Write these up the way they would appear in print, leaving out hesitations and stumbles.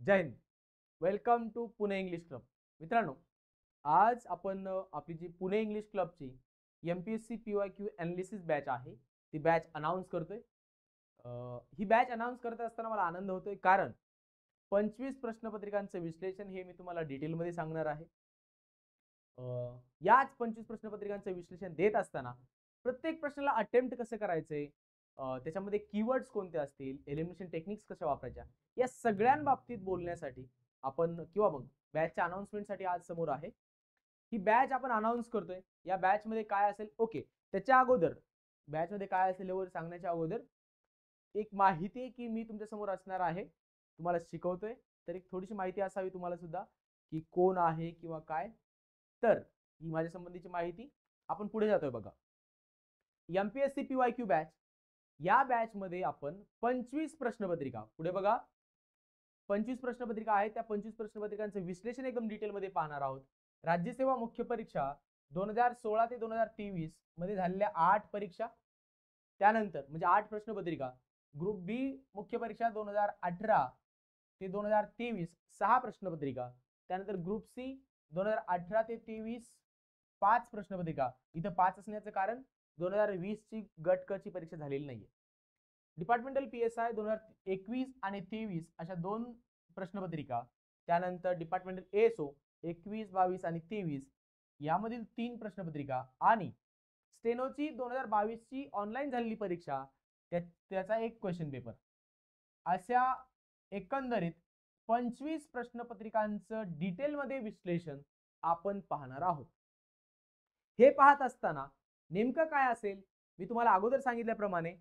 Jai Hind. Welcome to Pune English club. मित्रांनो, आज आपण आपली जी पुणे इंग्लिश क्लबची MPSC PYQ ॲनालिसिस बॅच आहे ती बॅच अनाऊन्स करतोय. ही बॅच अनाऊन्स करत असताना मला आनंद होतोय, कारण 25 प्रश्नपत्रिकांचं विश्लेषण हे मी तुम्हाला डिटेलमध्ये सांगणार आहे. याच 25 प्रश्नपत्रिकांचं विश्लेषण देत असताना प्रत्येक प्रश्नाला अटेम्प्ट कसं करायचंय, त्याच्यामध्ये कीवर्ड्स कोणते असतील, एलिमिनेशन टेक्निक्स कशा वापरायच्या, या सगळ्यांबाबतीत बोलण्यासाठी आपण किंवा मग बॅचच्या अनाउन्समेंटसाठी आज समोर आहे. ही बॅच आपण अनाऊन्स करतोय. या बॅच मध्ये काय असेल, ओके, त्याच्या अगोदर बॅच मध्ये काय असेल यावर सांगण्याच्या अगोदर एक माहिती की मी तुमच्या समोर असणार आहे, तुम्हाला शिकवतोय, तर एक थोडीशी माहिती असावी तुम्हाला सुद्धा की कोण आहे किंवा काय. तर ही माझ्या संबंधीची माहिती. आपण पुढे जातोय बघा. MPSC PYQ बॅच, या बॅच मध्ये आपण 25 प्रश्नपत्रिका, पुढे बघा, 25 प्रश्नपत्रिका आहेत. त्या 25 प्रश्नपत्रिकांचं विश्लेषण एकदम डिटेलमध्ये पाहणार आहोत. राज्यसेवा मुख्य परीक्षा 2016 ते 2023 मध्ये झालेल्या 8 परीक्षा, त्यानंतर म्हणजे 8 प्रश्नपत्रिका. ग्रुप बी मुख्य परीक्षा 2018 ते 2023 6 प्रश्नपत्रिका. त्यानंतर ग्रुप सी 2018 ते 23 5 प्रश्नपत्रिका. इथं 5 असण्याचं कारण 2020 ची गट क ची परीक्षा झालेली नाहीये. डिपार्टमेंटल PSI 2021 आणि 23 अशा 2 प्रश्नपत्रिका. त्यानंतर डिपार्टमेंटल ASO 21, 22 आणि 23 यामधील 3 प्रश्नपत्रिका. आणि स्टेनोची 2022 ची ऑनलाईन झालेली परीक्षा, त्याचा एक क्वेश्चन पेपर. अशा एकंदरीत 25 प्रश्नपत्रिकांचं डिटेलमध्ये विश्लेषण आपण पाहणार आहोत. हे पाहत असताना नेमकं काय असेल, मी तुम्हाला अगोदर सांगितल्याप्रमाणे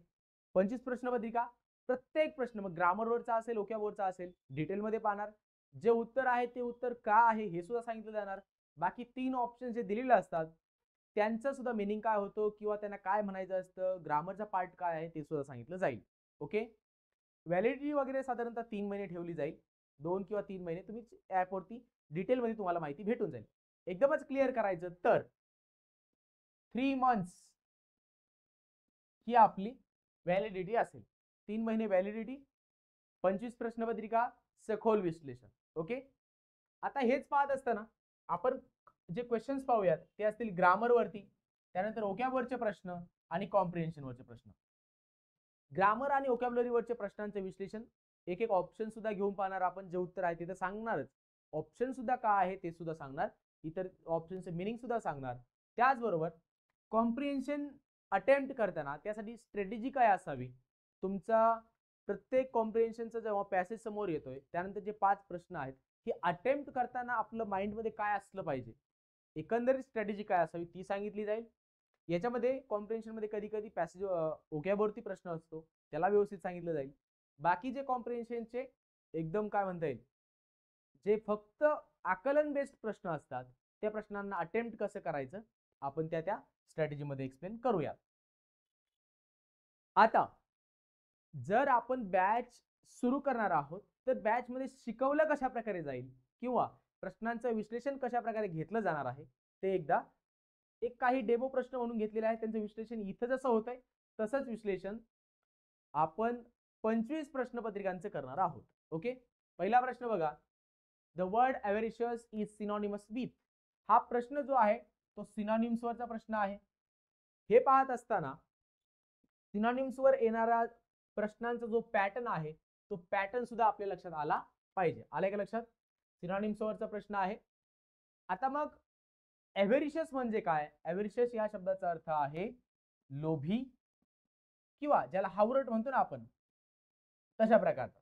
25 प्रश्नपत्रिका, प्रत्येक प्रश्न मग ग्रामरवरचा असेल, ओकॅबवरचा असेल, डिटेलमध्ये पाहणार. जे उत्तर आहे ते उत्तर का आहे हे सुद्धा सांगितलं जाणार. बाकी 3 ऑप्शन जे दिलेले असतात त्यांचं सुद्धा मिनिंग काय होतो किंवा त्यांना काय म्हणायचं असतं, ग्रामरचा पार्ट काय आहे ते सुद्धा सांगितलं जाईल. ओके. व्हॅलिडिटी वगैरे साधारणतः 3 महिने ठेवली जाईल. 2 किंवा 3 महिने तुम्ही ॲपवरती डिटेलमध्ये तुम्हाला माहिती भेटून जाईल. एकदमच क्लिअर करायचं तर 3 मंथ्स ही आपली व्हॅलिडिटी असेल. 3 महिने व्हॅलिडिटी, 25 प्रश्नपत्रिका, सखोल विश्लेषण. ओके. आता हेच पाहत असताना आपण जे क्वेश्चन्स पाहूयात ते असतील ग्रामरवरती, त्यानंतर ओकॅबवरचे प्रश्न आणि कॉम्प्रिहेन्शनवरचे प्रश्न. ग्रामर आणि ओकॅब्युलरीवरचे प्रश्नांचे विश्लेषण एक एक ऑप्शन सुद्धा घेऊन पाहणार आपण. जे उत्तर आहे ते तर सांगणारच, ऑप्शन सुद्धा काय आहे ते सुद्धा सांगणार, इतर ऑप्शनचे मिनिंग सुद्धा सांगणार. त्याचबरोबर कॉम्प्रिहेन्शन अटेम्प्ट करताना त्यासाठी स्ट्रॅटेजी काय असावी. तुमचा प्रत्येक कॉम्प्रिहेन्शनचा जेव्हा पॅसेज समोर येतोय त्यानंतर जे 5 प्रश्न आहेत हे अटेम्प्ट करताना आपलं माइंडमध्ये काय असलं पाहिजे, एकंदरीत स्ट्रॅटेजी काय असावी ती सांगितली जाईल. याच्यामध्ये कॉम्प्रिहेन्शन मध्ये कधी कधी पॅसेज ओकॅबवरती प्रश्न असतो, त्याला व्यवस्थित सांगितलं जाईल. बाकी जे कॉम्प्रिहेन्शनचे एकदम काय म्हणता येईल, जे फक्त आकलन बेस्ड प्रश्न असतात त्या प्रश्नांना अटेम्प्ट कसं करायचं आपण त्या स्ट्रॅटेजीमध्ये एक्सप्लेन करूया. आता जर आपण बॅच सुरू करणार आहोत तर बॅच मध्ये शिकवलं कशा प्रकारे जाईल किंवा प्रश्नांचं विश्लेषण कशा प्रकारे घेतलं जाणार आहे ते एकदा एक काही डेमो प्रश्न म्हणून घेतलेले आहे. त्यांचं विश्लेषण इथं जसं होतंय तसंच विश्लेषण आपण 25 प्रश्नपत्रिकांचं करणार आहोत. ओके. पहिला प्रश्न बघा, the word avaricious is synonymous with. हा प्रश्न जो आहे तो सिनॉनिम्स वरचा प्रश्न आहे. हे पाहत असताना सिनॉनिम्स वर येणारा प्रश्नांचा जो पॅटर्न आहे तो पॅटर्न सुद्धा आपल्या लक्षात आला पाहिजे. आलाय का लक्षात? सिनॉनिम्स वरचा प्रश्न आहे. आता मग अव्हेरिशियस म्हणजे काय? अव्हेरिशियस या शब्दाचा अर्थ आहे लोभी किंवा ज्याला हावरट म्हणतो ना आपण, तशा प्रकारचा.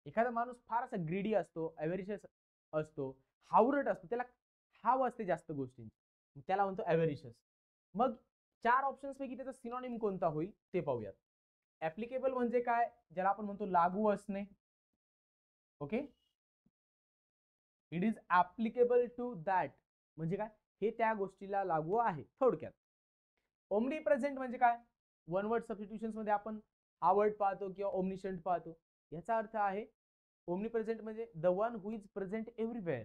एखादा माणूस फार असा ग्रीडी असतो, अव्हेरिशियस असतो, हावरट असतो, त्याला हाव असते जास्त गोष्टींची, त्याला म्हणतो अव्हेरिशियस. मग 4 ऑप्शन्स पैकी त्याचा सिनॉनिम कोणता होईल ते पाहूयात. ऍप्लिकेबल म्हणजे काय, ज्याला आपण म्हणतो लागू असणे. Okay. It is applicable to that म्हणजे काय, हे त्या गोष्टीला लागू आहे थोडक्यात. ओमनी प्रेझेंट म्हणजे काय, वन वर्ड सबस्टिट्यूशन्स मध्ये आपण हा वर्ड पाहतो किंवा ओमनिशंट पाहतो. याचा अर्थ आहे ओमनी प्रेझेंट म्हणजे the one who is present everywhere,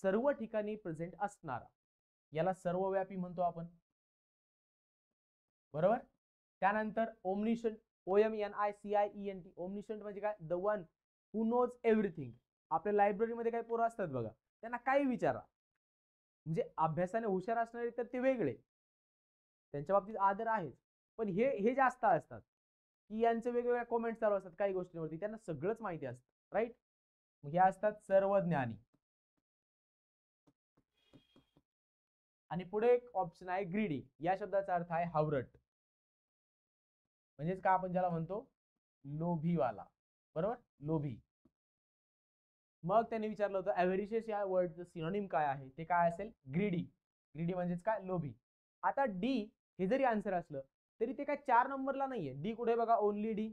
सर्व ठिकाणी प्रेझेंट असणारा, याला सर्वव्यापी म्हणतो आपण. बरोबर. त्यानंतर ओमनिशंट, OMNICIENT, ओमनिशंट म्हणजे काय, the one who knows everything, आपल्या लायब्ररीमध्ये काही पोरं असतात बघा, त्यांना काही विचारा, म्हणजे अभ्यासाने हुशार असणारे तर ते वेगळे, त्यांच्या बाबतीत आदर आहेच, पण हे जास्त असतात की यांचे वेगवेगळ्या कॉमेंट्स चालू असतात काही गोष्टींवरती, त्यांना सगळंच माहिती असतं, राईट. मग हे असतात सर्वज्ञानी. आणि पुढे एक ऑप्शन आहे ग्रीडी. या शब्दाचा अर्थ आहे हावरट, म्हणजेच का आपण ज्याला म्हणतो लोभीवाला, बरोबर, लोभी. मग त्यांनी विचारलं होतं ॲव्हरिशियस या वर्डचं सिनोनिम काय आहे, ते काय असेल, ग्रीडी. ग्रीडी म्हणजेच काय, लोभी. आता डी हे जरी आन्सर असलं तरी ते काय 4 नंबरला नाहीये, डी कुठे बघा, ओनली डी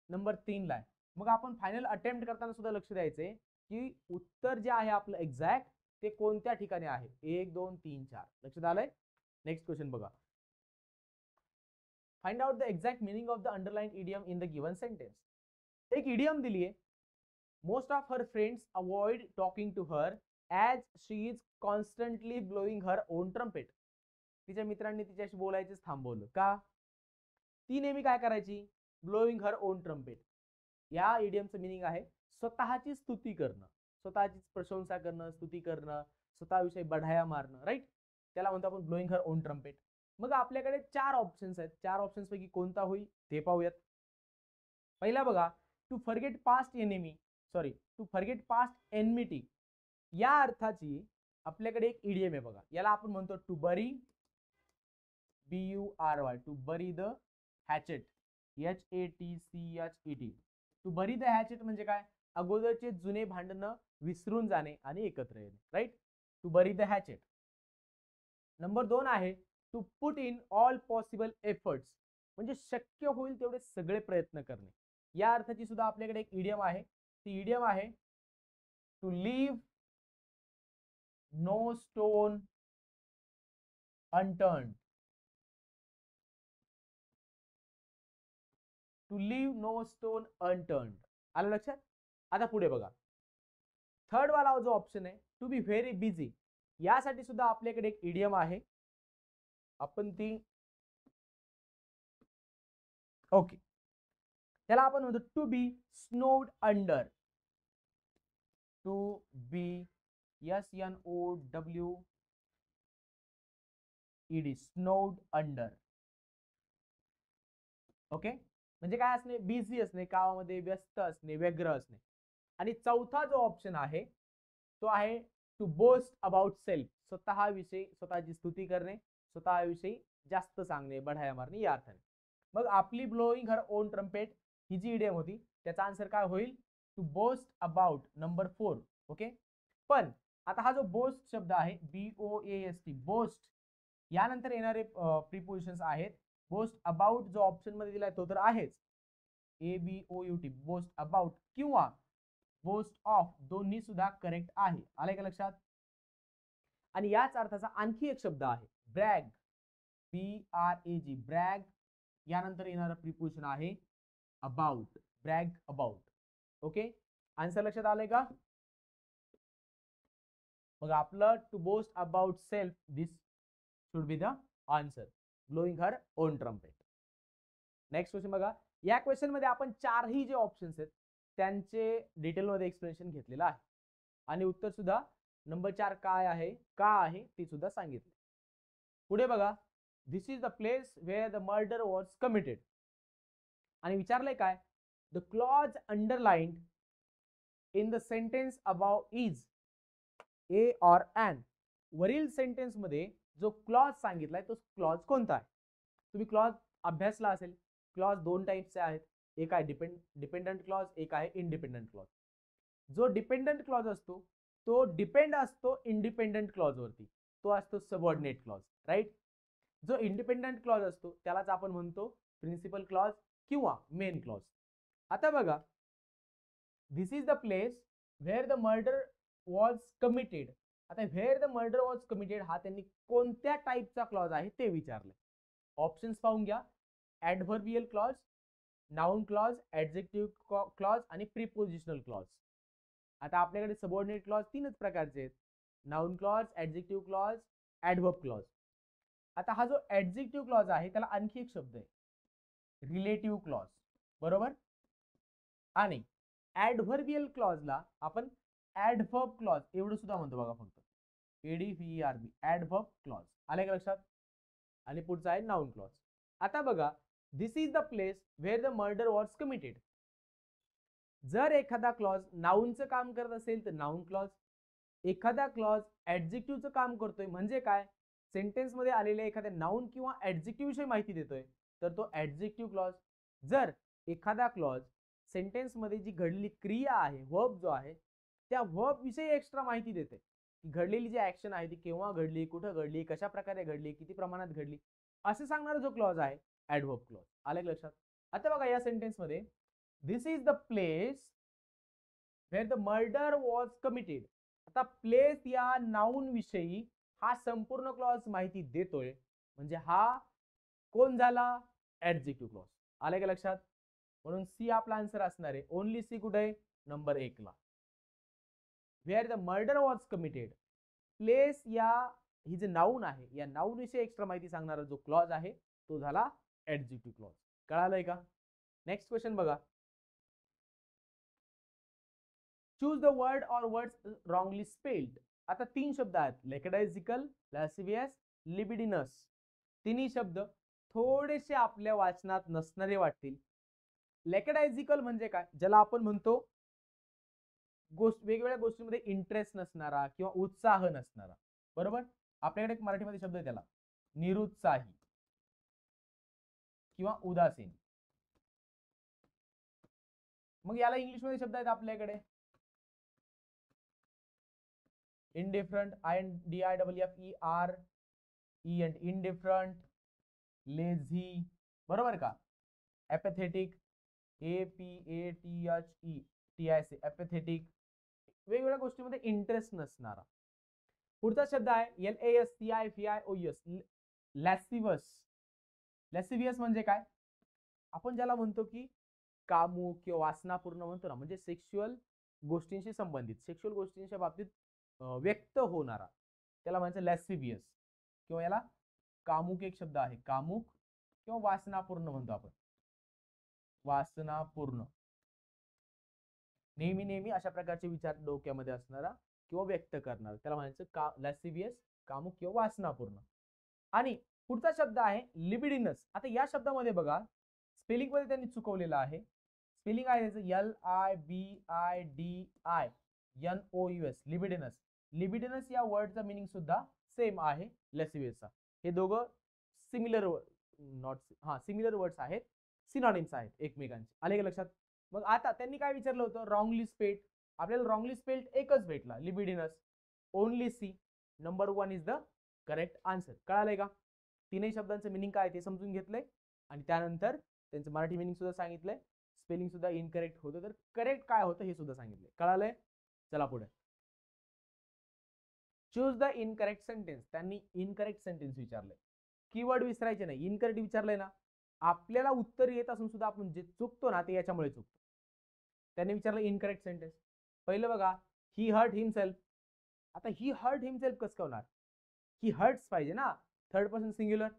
नंबर 3 ला आहे. मग आपण फायनल अटेम्प्ट करताना सुद्धा लक्ष द्यायचंय की उत्तर जे आहे आपलं एक्झॅक्ट ते कोणत्या ठिकाणी आहे, 1 2 3 4. लक्षात आलंय. नेक्स्ट क्वेश्चन बघा. Find out the exact meaning of the underline idiom in the given sentence. एक इडियम दिली आहे, most of her friends avoid talking to her as she is constantly blowing her own trumpet. तिच्या मित्रांनी तिच्याशी बोलायचंच थांबवलं का, ती नेहमी काय करायची, ब्लोईंग हर ओन ट्रम्पेट. या इडियमचं मिनिंग आहे स्वतःची स्तुती करणं, स्वतःची प्रशंसा करणं, स्तुती करणं, स्वतःविषयी बढाया मारणं, राईट. त्याला म्हणतो आपण ब्लोईंग हर ओन ट्रम्पेट. मग आपल्याकडे 4 ऑप्शन्स आहेत, 4 ऑप्शन्स पैकी कोणता होईल ते पाहूयात. पहिला बघा, to forget past enemy, sorry to forget past enmity, या अर्थाची आपल्याकडे एक इडियम आहे बघा, याला आपण म्हणतो to bury, BURY, to bury the hatchet, HATCHET. To bury the hatchet म्हणजे काय, अगोदरचे जुने भांडणं विसरून जाणे आणि एकत्र येणे, right. To bury the hatchet. Number 2 आहे to put in all possible efforts, म्हणजे शक्य होईल तेवढे सगळे प्रयत्न करणे. या अर्थाची सुद्धा आपल्याकडे एक इडियम आहे, ती इडियम आहे to leave no stone unturned. To leave no stone unturned. आलं लक्षात. आता पुढे बघा, थर्ड वाला जो ऑप्शन आहे टू बी व्हेरी बिझी, यासाठी सुद्धा आपल्याकडे एक इडियम आहे, आपण ती ओके, त्याला आपण म्हणतो to be snowed under. To be SNOWED, snowed under. Okay, म्हणजे काय असणे, बिझी असणे, कामामध्ये व्यस्त असणे, व्यग्र असणे. आणि चौथा जो ऑप्शन आहे तो आहे टू बोस्ट अबाउट सेल्फ, स्वतःविषयी स्वतःची स्तुती करणे, स्वतःविषयी जास्त सांगणे, बढाया मारणे, या अर्थाने. मग आपली ब्लोईंग हर ओन ट्रम्पेट ही जी इडियम होती त्याचा आन्सर काय होईल, to boast about number 4. Okay, पण आता हा जो बोस्ट शब्द आहे BOAST, बोस्ट, यानंतर येणारे प्रिपोजिशन्स आहेत बोस्ट अबाउट, जो ऑप्शन मध्ये दिलाय तो तर आहेच, ABOUT, बोस्ट अबाउट किंवा बोस्ट ऑफ, दोन्ही सुद्धा करेक्ट आहे. आले का लक्षात. आणि याच अर्थाचा आणखी एक शब्द आहे ब्रॅग, BRAG, ब्रॅग, यानंतर येणारं प्रिपोजिशन आहे about, brag about. Okay, answer लक्षात आलंय का. मग आपलं to boast about self, this should be the answer, blowing her own trumpet. Next question बघा. या क्वेश्चन मध्ये आपण 4ही जे ऑप्शन्स आहेत त्यांचे डिटेलमध्ये एक्सप्लेनेशन घेतलेलं आहे आणि उत्तर सुद्धा नंबर 4 काय आहे, का आहे ते सुद्धा सांगितले. पुढे बघा, this is the place where the murder was committed. आणि विचारलंय काय, the clause underlined in the sentence above is a or an. वरील सेंटेन्स मध्ये जो क्लॉज सांगितलाय तो क्लॉज कोणता आहे. तुम्ही क्लॉज अभ्यासला असेल. क्लॉज 2 टाइप्सचे आहेत, एक आहे डिपेंडंट क्लॉज, एक आहे इंडिपेंडंट क्लॉज. जो डिपेंडंट क्लॉज असतो तो डिपेंड असतो इंडिपेंडंट क्लॉज वरती, तो असतो सबऑर्डिनेट क्लॉज, राईट. जो इंडिपेंडंट क्लॉज असतो त्यालाच आपण म्हणतो प्रिन्सिपल क्लॉज किंवा मेन क्लॉज. आता बघा, this is the place where the murder was committed. आता where the murder was committed हा त्यांनी कोणत्या टाईपचा क्लॉज आहे ते विचारले. ऑप्शन्स पाहून घ्या, adverbial clause, noun clause, adjective clause आणि प्रिपोजिशनल क्लॉज. आता आपल्याकडे सबऑर्डिनेट क्लॉज 3च प्रकारचे आहेत, noun clause, adjective clause, adverb clause. आता हा जो ऍडजेक्टिव्ह क्लॉज आहे त्याला आणखी एक शब्द आहे रिलेटिव्ह क्लॉज, बरोबर. आणि ऍडव्हर्बियल क्लॉजला आपण ऍडव्हर्ब क्लॉज एवढं सुद्धा म्हणतो बघा फक्त. ADVERB adverb clause. आले का लक्षात? आणि पुढचा आहे नाउन क्लॉज. आता बघा, this is the place where the murder was committed. जर एखादा क्लॉज नाउनचं काम करत असेल तर नाउन क्लॉज, एखादा क्लॉज ऍडजेक्टिव्हचं काम करतोय म्हणजे काय, सेंटेन्स मध्ये आलेल्या एखाद्या नाउन किंवा ऍडजेक्टिव्ह विषयी माहिती देतोय तर तो ऍडजेक्टिव्ह क्लॉज. जर एखादा क्लॉज सेंटेन्स मध्ये जी घडलेली क्रिया आहे, वर्ब जो आहे, त्या वर्ब विषयी एक्स्ट्रा माहिती देते. घडलेली जी ऍक्शन आहे ती केव्हा घडली, कुठं घडली, कशा प्रकारे घडली, किती प्रमाणात घडली, असं सांगणारा जो क्लॉज आहे ऍडव्हर्ब क्लॉज. आलं लक्षात? आता बघा या सेंटेन्स मध्ये this is the place where the murder was committed. आता प्लेस या नाउन विषयी हा संपूर्ण क्लॉज माहिती देतोय म्हणजे हा कोण झाला, ऍडजेक्टिव्ह क्लॉज. आले का लक्षात? म्हणून सी आपला आन्सर असणार आहे. ओनली सी कुठे आहे, नंबर 1 ला. Where the murder was committed. Place या ही जे नाउन आहे या नाउन विषयी एक्स्ट्रा माहिती सांगणारा जो क्लॉज आहे तो झाला ऍडजेक्टिव्ह क्लॉज. कळालंय का? नेक्स्ट क्वेश्चन बघा. Choose the word or words wrongly spelled. आता 3 शब्द आहेत, लेकडायझिकल, लॅसिवियस, लिबिडिनस. तिन्ही शब्द थोडेसे आपल्या वाचनात नसणारे वाटतील. लेकडायझिकल म्हणजे काय, ज्याला आपण म्हणतो वेगवेगळ्या गोष्टींमध्ये इंटरेस्ट नसणारा किंवा उत्साह नसणारा. बरोबर? आपल्याकडे एक मराठीमध्ये शब्द आहे त्याला, निरुत्साही किंवा उदासीन. मग याला इंग्लिशमध्ये शब्द आहेत आपल्याकडे indifferent, INDIFFERENT, indifferent, lazy. बरोबर का? apathetic, APATHETIC, apathetic. वेगवेगळ्या गोष्टींमध्ये इंटरेस्ट नसणारा. पुढचा शब्द आहे LASCIFIOUS, लॅसिवस. लॅसिवियस म्हणजे काय, आपण ज्याला म्हणतो की कामुक किंवा वासनापूर्ण म्हणतो ना, म्हणजे सेक्शुअल गोष्टींशी संबंधित, सेक्शुअल गोष्टींच्या बाबतीत व्यक्त होणारा, त्याला म्हणायचं लॅसिवियस. किंवा याला कामुक एक शब्द आहे, कामुक किंवा वासनापूर्ण म्हणतो आपण. वासनापूर्ण, नेहमी नेहमी अशा प्रकारचे विचार डोक्यामध्ये असणारा किंवा व्यक्त करणारा, त्याला म्हणायचं लॅसिवियस, कामुक किंवा वासनापूर्ण. आणि पुढचा शब्द आहे लिबिडिनस. आता या शब्दामध्ये बघा स्पेलिंग मध्ये त्यांनी चुकवलेलं आहे. स्पेलिंग आहे त्याचं LIBIDINOUS, लिबिडिनस. लिबिडिनस या वर्डचा मिनिंग सुद्धा सेम आहे लॅसिवियसचा. हे दोघं सिमिलर सिमिलर वर्ड्स आहेत, सिनॉनिम्स आहेत एकमेकांचे. आले का लक्षात? मग आता त्यांनी काय विचारलं होतं, रॉंगली स्पेल्ड. आपल्याला रॉंगली स्पेल्ड एकच भेटला, libidinous. Only C, number 1 is the correct answer. कळालंय का? तीनही शब्दांचं मिनिंग काय ते समजून घेतलंय आणि त्यानंतर त्यांचं मराठी मिनिंग सुद्धा सांगितलंय. स्पेलिंग सुद्धा इनकरेक्ट होतं तर करेक्ट काय होतं हे सुद्धा सांगितलंय. कळालंय? चला पुढे. Choose the incorrect sentence. त्यांनी इनकरेक्ट सेंटेन्स विचारलंय. कीवर्ड विसरायचे नाही. इनकरेक्ट विचारलंय ना, आपल्याला उत्तर येत असून सुद्धा आपण जे चुकतो ना ते याच्यामुळे चुकतो. त्यांनी विचारलं इनकरेक्ट सेंटेन्स. पहिलं बघा, ही हर्ट हिमसेल्फ. आता ही हर्ट हिमसेल्फ कसं होणार, ही हर्ट्स पाहिजे ना, थर्ड पर्सन सिंग्युलर.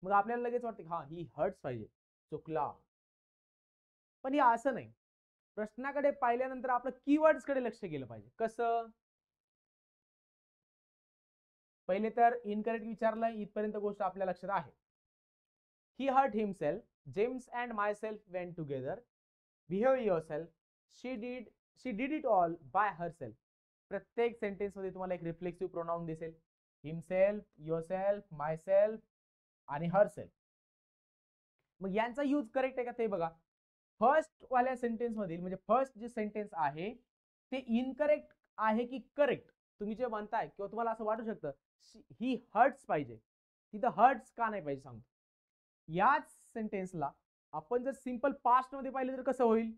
मग आपल्याला लगेच वाटतं हा ही हर्ट्स पाहिजे, चुकला. पण हे असं नाही. प्रश्नाकडे पाहिल्यानंतर आपलं कीवर्ड्स कडे लक्ष गेलं पाहिजे. कसं, पहिले तर इनकरेक्ट विचारलंय इथपर्यंत गोष्ट आपल्या लक्षात आहे. He hurt himself, James and myself went together, behave yourself, she did it all by herself. प्रत्येक सेंटेन्स मध्ये तुम्हाला एक रिफ्लेक्सिव्ह प्रोनाउन दिसेल, हिमसेल्फ, युअरसेल्फ, माय सेल्फ आणि हरसेल्फ. मग यांचा यूज करेक्ट आहे का ते बघा. फर्स्ट वाल्या सेंटेन्स मधील म्हणजे फर्स्ट जे सेंटेन्स आहे ते इनकरेक्ट आहे की करेक्ट, तुम्ही जे म्हणताय किंवा तुम्हाला असं वाटू शकतं ही हर्ट्स पाहिजे, तिथं हर्ट्स का नाही पाहिजे सांगतो. याच सेंटेन्सला आपण जर सिंपल पास्ट मध्ये पाहिलं तर कसं होईल,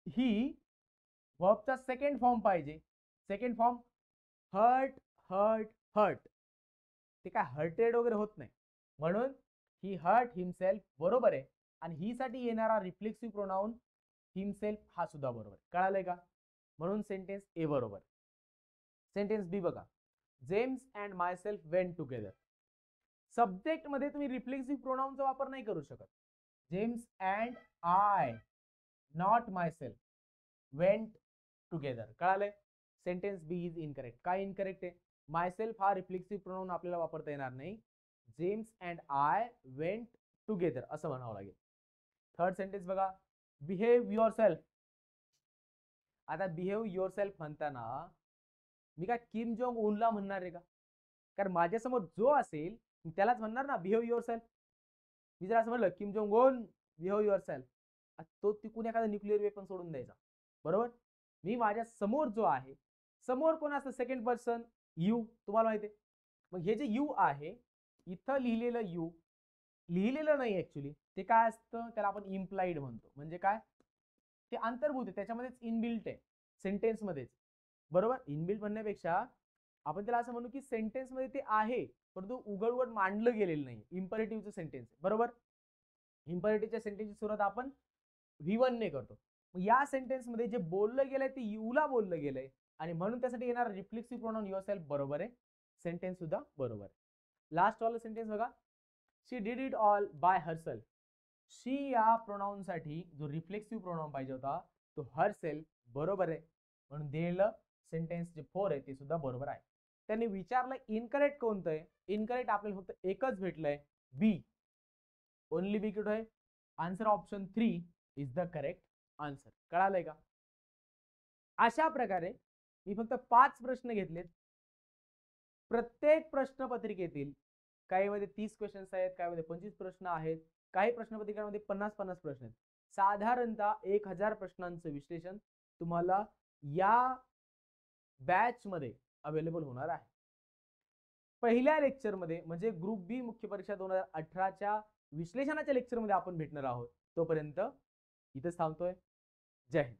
ही वर्बचा सेकंड फॉर्म पाहिजे. Second form hurt hurt hurt, ते काय हर्टेड वगैरे होत नाही. म्हणून ही हर्ट हिमसेल्फ बरोबर आहे आणि ही साठी येणारा रिफ्लेक्सिव्ह प्रोनाउन हिमसेल्फ हा सुद्धा बरोबर. कळालंय का? म्हणून सेंटेन्स ए बरोबर. सेंटेन्स बी बघा, James and myself went together. Subject मध्ये तुम्ही रिफ्लेक्सिव्ह प्रोनाउनचा वापर नाही करू शकत. James and I, not myself, went together. कळालंय? Sentence B is incorrect. काय इनकरेक्ट आहे? मायसेल्फ हा रिफ्लेक्सिव्ह प्रोनाउन आपल्याला वापरता येणार नाही. James and I went together असं म्हणावं लागेल. थर्ड सेंटेन्स बघा, बिहेव युअर सेल्फ. आता बिहेव युअर सेल्फ म्हणताना मी काय किम जोंग उनला म्हणणार आहे का? कारण माझ्यासमोर जो असेल त्यालाच म्हणणार ना बिहेव युअर सेल्फ. मी जर असं म्हणलं Kim Jong Un behave your self, तो तिकून एखादा न्यूक्लिअर वेपन सोडून द्यायचा, बरोबर. मी माझ्या समोर जो आहे, समोर कोण असतं? सेकंड पर्सन यू, तुम्हाला माहिती आहे. मग हे जे यू आहे, इथं लिहिलेलं यू लिहिलेलं नाही ऍक्च्युली, ते काय असतं? त्याला आपण इम्प्लाइड म्हणतो. म्हणजे काय? ते अंतर्भूत आहे, त्याच्यामध्येच इनबिल्ट आहे सेंटेन्स मध्येच, बरोबर. इनबिल्ट म्हणण्यापेक्षा आपण त्याला असं म्हणू की सेंटेन्स मध्ये ते आहे परंतु उघड उघड मांडलं गेलेलं नाही. इम्परेटिव्हचं सेंटेन्स, बरोबर. इम्परेटिव्हच्या सेंटेन्सची सुरुवात आपण V1 ने करतो. मग या सेंटेन्स मध्ये जे बोललं गेलंय ते यूला बोललं गेलंय आणि म्हणून त्यासाठी येणार रिफ्लेक्सिव्ह प्रोनाउन युअरसेल्फ बरोबर आहे. सेंटेन्स सुद्धा बरोबर आहे. लास्ट वाला सेंटेन्स बघा, she did it all by herself. She या प्रोनाउन साठी जो रिफ्लेक्सिव्ह प्रोनाउन पाहिजे होता तो हरसेल्फ बरोबर आहे. म्हणून दिलेलं सेंटेन्स जे 4 आहे ते सुद्धा बरोबर आहे. त्यांनी विचारलं इनकरेक्ट कोणतं आहे? इनकरेक्ट आपल्याला फक्त एकच भेटलंय, बी. ओनली बी कुठं आहे? Answer option 3 is the correct answer. कळालंय का? अशा प्रकारे मी फक्त 5 प्रश्न घेतलेत. प्रत्येक प्रश्नपत्रिकेतील काही मध्ये 30 क्वेश्चन्स आहेत, काही मध्ये 25 प्रश्न आहेत, काही प्रश्नपत्रिकांमध्ये 50-50 प्रश्न आहेत. साधारणतः 1000 प्रश्नांचं विश्लेषण तुम्हाला या बॅच मध्ये अवेलेबल होणार आहे. पहिल्या लेक्चर मध्ये म्हणजे ग्रुप बी मुख्य परीक्षा 2018च्या विश्लेषणाच्या लेक्चर मध्ये आपण भेटणार आहोत. तोपर्यंत इथेच थांबतोय. जय हिंद.